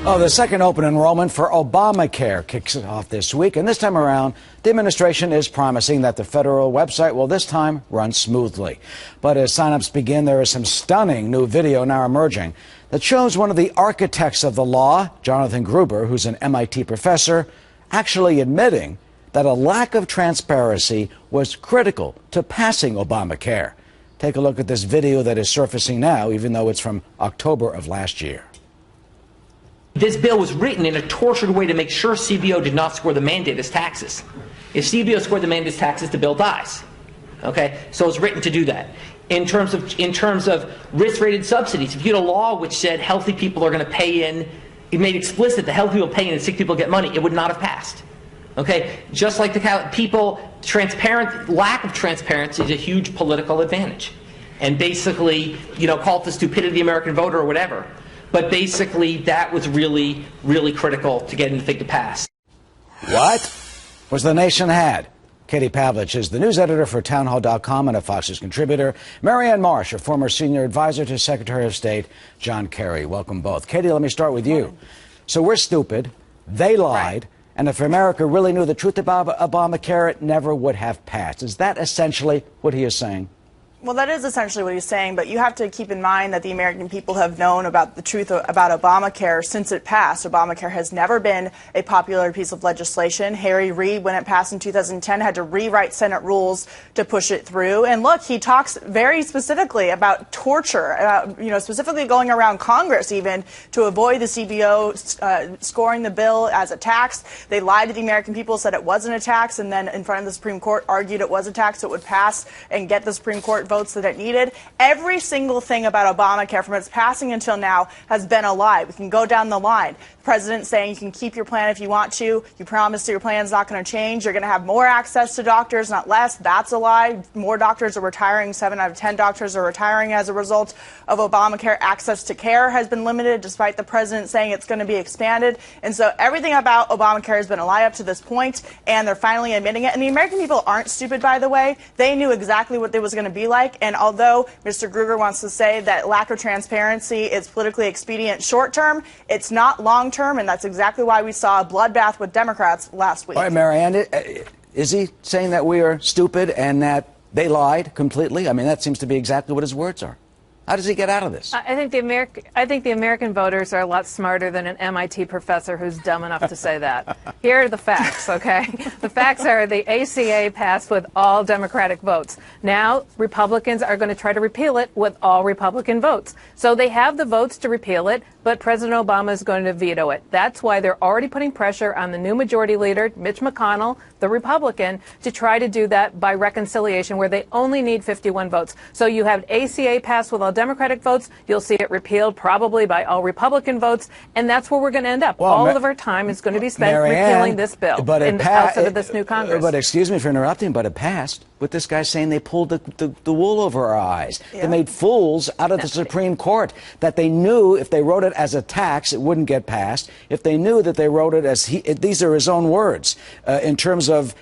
Oh, the second open enrollment for ObamaCare kicks off this week, and this time around, the administration is promising that the federal website will this time run smoothly. But as signups begin, there is some stunning new video now emerging that shows one of the architects of the law, Jonathan Gruber, who's an MIT professor, actually admitting that a lack of transparency was critical to passing Obamacare. Take a look at this video that is surfacing now, even though it's from October of last year. This bill was written in a tortured way to make sure CBO did not score the mandate as taxes. If CBO scored the mandate as taxes, the bill dies. Okay, so it's written to do that. In terms of risk-rated subsidies, if you had a law which said healthy people are going to pay in, it made explicit that healthy people pay in and sick people get money, it would not have passed. Okay, just like the lack of transparency is a huge political advantage, and basically, call it the stupidity of the American voter or whatever. But basically, that was really, really critical to getting the thing to pass. What was the nation had? Katie Pavlich is the news editor for townhall.com and a Fox News contributor. Marianne Marsh, a former senior advisor to Secretary of State John Kerry. Welcome both. Katie, let me start with you. So we're stupid. They lied. Right. And if America really knew the truth about Obamacare, it never would have passed. Is that essentially what he is saying? Well, that is essentially what he's saying, but you have to keep in mind that the American people have known about the truth about Obamacare since it passed. Obamacare has never been a popular piece of legislation. Harry Reid, when it passed in 2010, had to rewrite Senate rules to push it through. And look, he talks very specifically about torture, specifically going around Congress even to avoid the CBO scoring the bill as a tax. They lied to the American people, said it wasn't a tax, and then in front of the Supreme Court argued it was a tax, so it would pass and get the Supreme Court votes that it needed. Every single thing about Obamacare from its passing until now has been a lie. We can go down the line. The president saying you can keep your plan if you want to. You promise that your plan is not going to change. You're going to have more access to doctors, not less. That's a lie. More doctors are retiring. 7 out of 10 doctors are retiring as a result of Obamacare. Access to care has been limited despite the president saying it's going to be expanded. And so everything about Obamacare has been a lie up to this point, and they're finally admitting it. And the American people aren't stupid, by the way. They knew exactly what it was going to be like. And although Mr. Gruber wants to say that lack of transparency is politically expedient short term, it's not long term, and that's exactly why we saw a bloodbath with Democrats last week. All right, Marianne, is he saying that we are stupid and that they lied completely? I mean, that seems to be exactly what his words are. How does he get out of this? I think the American voters are a lot smarter than an MIT professor who's dumb enough to say that. Here are the facts, okay? The facts are the ACA passed with all Democratic votes. Now, Republicans are going to try to repeal it with all Republican votes. So they have the votes to repeal it, but President Obama is going to veto it. That's why they're already putting pressure on the new majority leader, Mitch McConnell, the Republican, to try to do that by reconciliation, where they only need 51 votes. So you have ACA passed with all Democratic votes. You'll see it repealed probably by all Republican votes, and that's where we're going to end up. Well, all of our time is going to be spent repealing this bill outside of this new Congress. But excuse me for interrupting, but it passed with this guy saying they pulled the wool over our eyes. Yeah. They made fools out of the Supreme Court, that they knew if they wrote it as a tax, it wouldn't get passed. If they knew that they wrote it as, these are his own words, in terms of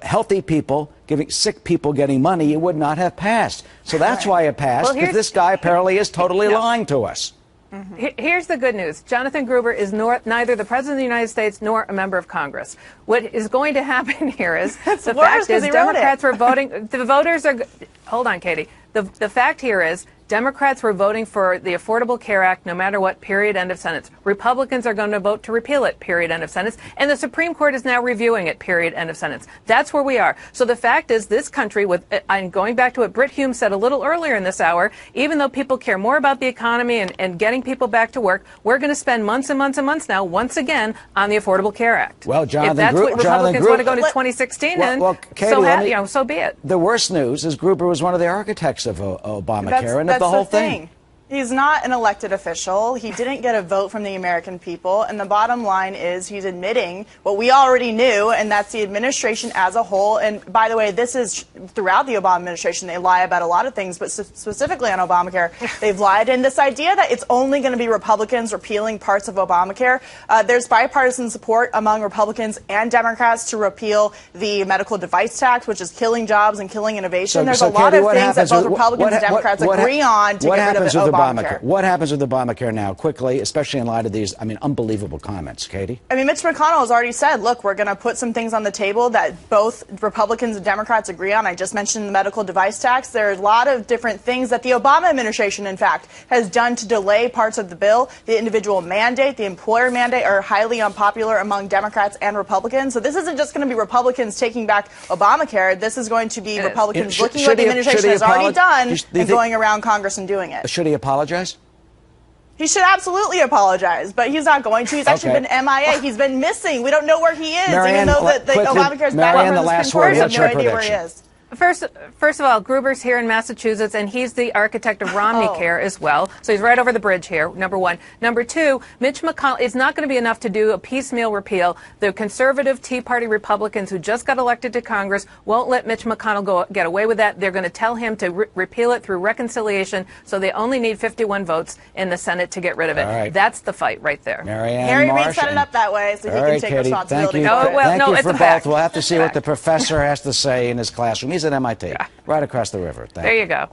healthy people giving sick people getting money, it would not have passed. So that's why it passed, because this guy apparently is totally lying to us. Here's the good news. Jonathan Gruber is neither the President of the United States nor a member of Congress. What is going to happen here is the fact is Democrats were voting. The voters are. Hold on, Katie. The fact here is Democrats were voting for the Affordable Care Act no matter what, period, end of sentence. Republicans are going to vote to repeal it, period, end of sentence. And the Supreme Court is now reviewing it, period, end of sentence. That's where we are. So the fact is this country, and going back to what Britt Hume said a little earlier in this hour, even though people care more about the economy and getting people back to work, we're going to spend months and months and months now, once again, on the Affordable Care Act. Well, Jonathan, if that's what Republicans want to go to 2016, Katie, so be it. The worst news is Gruber was one of the architects of Obamacare and of the whole thing. He's not an elected official. He didn't get a vote from the American people. And the bottom line is he's admitting what we already knew, and that's the administration as a whole. And by the way, this is throughout the Obama administration. They lie about a lot of things, but specifically on Obamacare, they've lied. And this idea that it's only going to be Republicans repealing parts of Obamacare, there's bipartisan support among Republicans and Democrats to repeal the medical device tax, which is killing jobs and killing innovation. There's a lot of things that both Republicans and Democrats agree on to get rid of Obamacare. Obamacare. What happens with Obamacare now, quickly, especially in light of these, unbelievable comments? Katie? Mitch McConnell has already said, look, we're going to put some things on the table that both Republicans and Democrats agree on. I just mentioned the medical device tax. There are a lot of different things that the Obama administration, in fact, has done to delay parts of the bill. The individual mandate, the employer mandate are highly unpopular among Democrats and Republicans. So this isn't just going to be Republicans taking back Obamacare. This is going to be Republicans looking at what the administration has already done and going around Congress and doing it. Should he apologize? He should absolutely apologize, but he's not going to. He's actually been MIA. He's been missing. We don't know where he is, even though the Obamacare's back from the Supreme Court. We have no idea where he is. First of all, Gruber's here in Massachusetts, and he's the architect of Romneycare as well. So he's right over the bridge here, number one. Number two, Mitch McConnell, it's not going to be enough to do a piecemeal repeal. The conservative Tea Party Republicans who just got elected to Congress won't let Mitch McConnell get away with that. They're going to tell him to repeal it through reconciliation, so they only need 51 votes in the Senate to get rid of it. Right. That's the fight right there. Harry Reid set it up that way, so he can take responsibility. Thank you for both. Fact. We'll have to see what the professor has to say in his classroom. He's at MIT, right across the river. There you go.